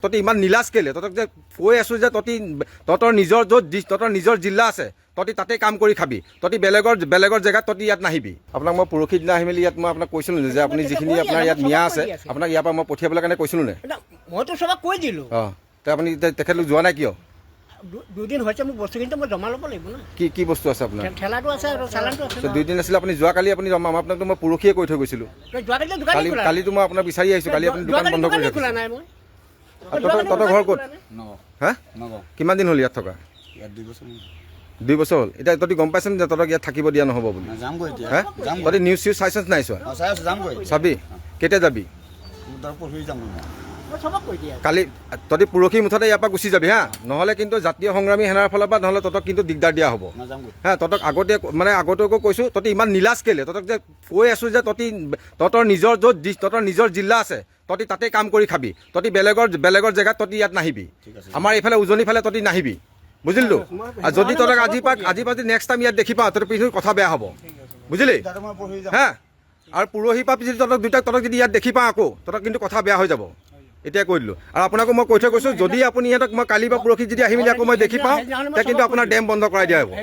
তহঁতি ইমান নিলাজ কেলে তহঁতক যে কৈ আছোঁ যে তহঁতৰ নিজৰ জিলা আছে তহঁতি তাতে কাম কৰি খাবি তহঁতি বেলেগৰ জেগাত তহঁতি ইয়াত নাহিবি আপোনাক মই পৰহি দিনা আহি মেলি ইয়াত মই আপোনাক কৈছিলোঁ যে আপুনি যিখিনি আপোনাৰ ইয়াত মিয়া আছে আপোনাক ইয়াৰ পৰা মই পঠিয়াবলৈ কাৰণে কৈছিলোঁ নে মইতো চবক কৈ দিলোঁ অঁ তে আপুনি তেখেতলোক যোৱা নাই কিয় দুদিন হৈছে মোক বস্তুখিনি মই জমা ল'ব লাগিব না কি বস্তু আছে আপোনাৰ ঠেলাটো আছে আৰু চালানটো আছে দুদিন আছিলে আপুনি যোৱাকালি আপুনি আপোনাকতো মই পৰহিয়ে কৈ থৈ গৈছিলোঁ কালিতো মই আপোনাক বিচাৰি আহিছোঁ কালি আপুনি দোকান বন্ধ কৰি খোলা নাই মই তহঁতৰ ঘৰ ক'ত হা কিমান দিন হ'ল ইয়াত থকা 2 বছৰ হ'ল এতিয়া তহঁতি গম পাইছ যে তহঁতক ইয়াত থাকিব দিয়া নহ'ব বুলি হা তহঁতি নিউজ চাইছ নাই চোৱা চাবি কেতিয়া যাবি কালি তহঁতি পৰহি মুঠতে ইয়াৰ পৰা গুচি যাবি হা নহ'লে কিন্তু জাতীয় সংগ্ৰামী সেনাৰ ফালৰ পৰা নহ'লে তহঁতক কিন্তু দিগদাৰ দিয়া হ'ব হা তহঁতক আগতীয়াকৈ কৈছোঁ তহঁতি ইমান নিলাজ কেলে তহঁতক যে কৈ আছোঁ যে তহঁতৰ নিজৰ জিলা আছে তহঁতি তাতে কাম কৰি খাবি তহঁতি বেলেগৰ জেগাত তহঁতি ইয়াত নাহিবি আমাৰ এইফালে উজনি ফালে তহঁতি নাহিবি বুজিলি আৰু যদি তহঁতক আজি পৰা নেক্সট টাইম ইয়াত দেখি পাওঁ তহঁতৰ পিছত কথা বেয়া হ'ব বুজিলি হা আৰু পৰহি পৰা পিছত তহঁতক যদি ইয়াত দেখি পাওঁ আকৌ তহঁতক কিন্তু কথা বেয়া হৈ যাব এতিয়া কৈ দিলোঁ আৰু আপোনাকো মই কৈ থৈ কৈছোঁ যদি আপুনি ইহঁতক মই কালি বা পৰহি যদি আহি মেলি আকৌ মই দেখি পাওঁ তেতিয়া কিন্তু আপোনাৰ ডেম বন্ধ কৰাই দিয়া হ'ব